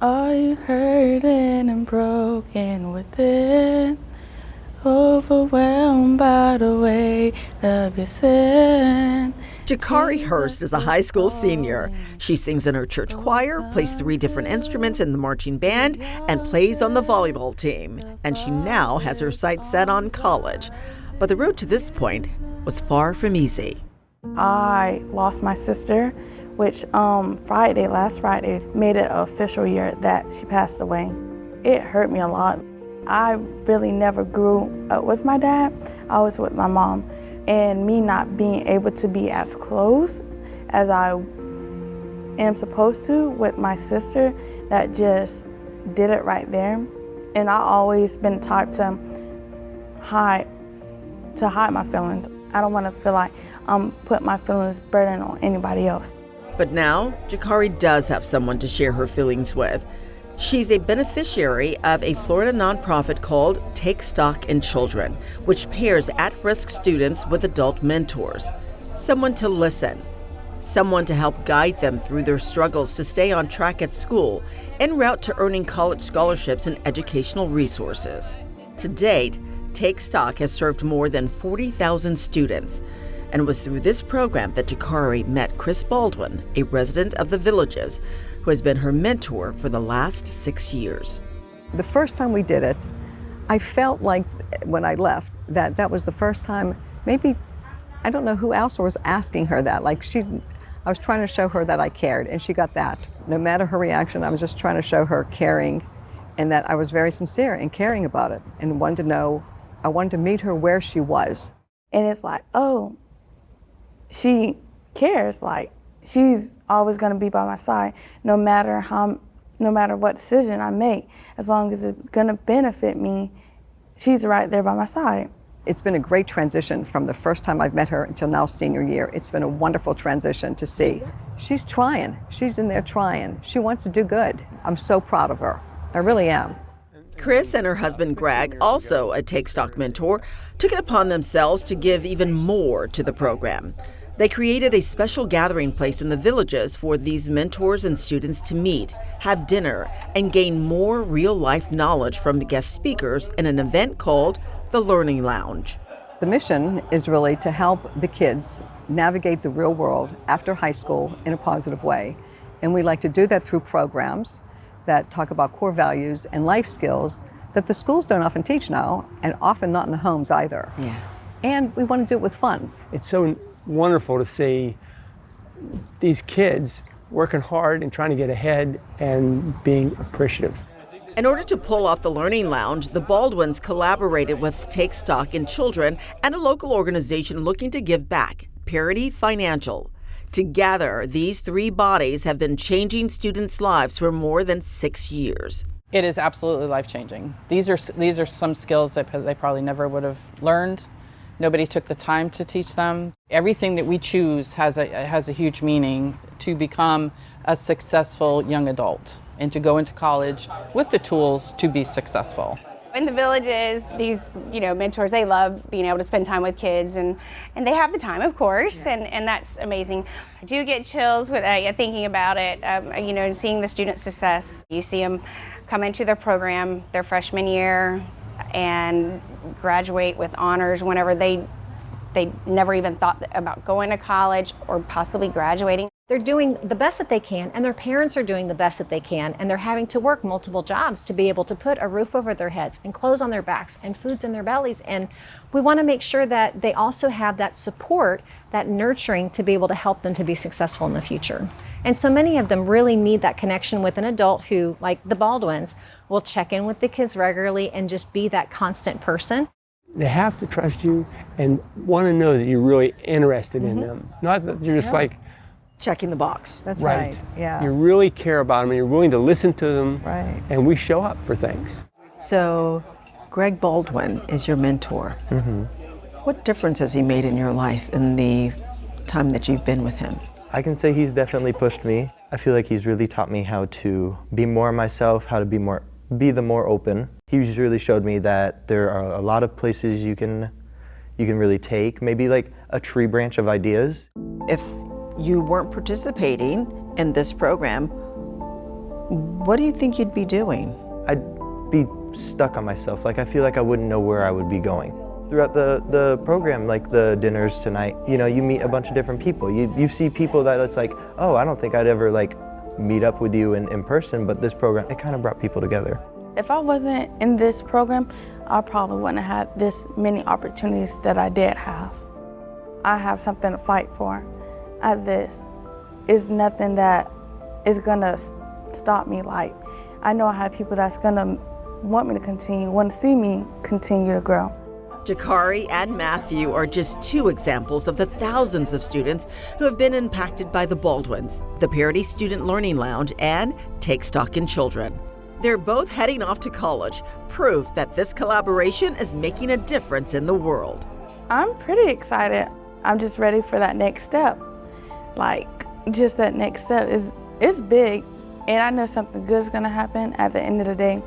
Are you hurting and broken within? Overwhelmed by the weight of your sin. Jakari Hurst is a high school senior. She sings in her church choir, plays 3 different instruments in the marching band, and plays on the volleyball team. And she now has her sights set on college. But the road to this point was far from easy. I lost my sister, which last Friday, made it an official year that she passed away. It hurt me a lot. I really never grew up with my dad. I was with my mom. And me not being able to be as close as I am supposed to with my sister, that just did it right there. And I always been taught to hide my feelings. I don't want to feel like I'm putting my feelings burden on anybody else. But now, Jakari does have someone to share her feelings with. She's a beneficiary of a Florida nonprofit called Take Stock in Children, which pairs at-risk students with adult mentors. Someone to listen, someone to help guide them through their struggles to stay on track at school, en route to earning college scholarships and educational resources. To date, Take Stock has served more than 40,000 students, and it was through this program that Jakari met Chris Baldwin, a resident of the Villages, who has been her mentor for the last 6 years. The first time we did it, I felt like when I left that was the first time, maybe, I don't know who else was asking her that. I was trying to show her that I cared, and she got that. No matter her reaction, I was just trying to show her caring, and that I was very sincere in caring about it, and I wanted to meet her where she was. And it's like, oh, she cares, like she's always gonna be by my side, no matter what decision I make, as long as it's gonna benefit me, she's right there by my side. It's been a great transition from the first time I've met her until now senior year. It's been a wonderful transition to see. She's trying, she's in there trying. She wants to do good. I'm so proud of her, I really am. Chris and her husband Gregg, also a Take Stock mentor, took it upon themselves to give even more to the program. They created a special gathering place in the Villages for these mentors and students to meet, have dinner, and gain more real-life knowledge from the guest speakers in an event called the Learning Lounge. The mission is really to help the kids navigate the real world after high school in a positive way. And we like to do that through programs that talk about core values and life skills that the schools don't often teach now, and often not in the homes either. Yeah. And we want to do it with fun. It's so wonderful to see these kids working hard and trying to get ahead and being appreciative. In order to pull off the Learning Lounge, the Baldwins collaborated with Take Stock in Children and a local organization looking to give back, Parity Financial. Together, these 3 bodies have been changing students' lives for more than 6 years. It is absolutely life-changing. These are some skills that they probably never would have learned. Nobody took the time to teach them. Everything that we choose has a huge meaning to become a successful young adult and to go into college with the tools to be successful. In the Villages, these mentors, they love being able to spend time with kids, and they have the time, of course, and that's amazing. I do get chills with thinking about it, and seeing the student success. You see them come into their program their freshman year and graduate with honors whenever they never even thought about going to college or possibly graduating. They're doing the best that they can, and their parents are doing the best that they can, and they're having to work multiple jobs to be able to put a roof over their heads and clothes on their backs and foods in their bellies. And we want to make sure that they also have that support, that nurturing to be able to help them to be successful in the future. And so many of them really need that connection with an adult who, like the Baldwins, will check in with the kids regularly and just be that constant person. They have to trust you and want to know that you're really interested in them. Not that you're just Checking the box. That's right. Yeah. You really care about them and you're willing to listen to them. Right. And we show up for things. So, Gregg Baldwin is your mentor. Mm-hmm. What difference has he made in your life in the time that you've been with him? I can say he's definitely pushed me. I feel like he's really taught me how to be more myself, how to be the more open. He's really showed me that there are a lot of places you can really take, maybe like a tree branch of ideas. If you weren't participating in this program, What do you think you'd be doing? I'd be stuck on myself. Like, I feel like I wouldn't know where I would be going. Throughout the program, like the dinners tonight, you know, you meet a bunch of different people. You see people that it's like, oh, I don't think I'd ever like meet up with you in person, but this program, it kind of brought people together. If I wasn't in this program, I probably wouldn't have had this many opportunities that I did have. I have something to fight for. This is nothing that is gonna stop me. Like, I know I have people that's gonna want me to continue, want to see me continue to grow. Jakari and Matthew are just two examples of the thousands of students who have been impacted by the Baldwins, the Parity Student Learning Lounge, and Take Stock in Children. They're both heading off to college, proof that this collaboration is making a difference in the world. I'm pretty excited. I'm just ready for that next step. Like, just that next step is big, and I know something good is gonna happen at the end of the day.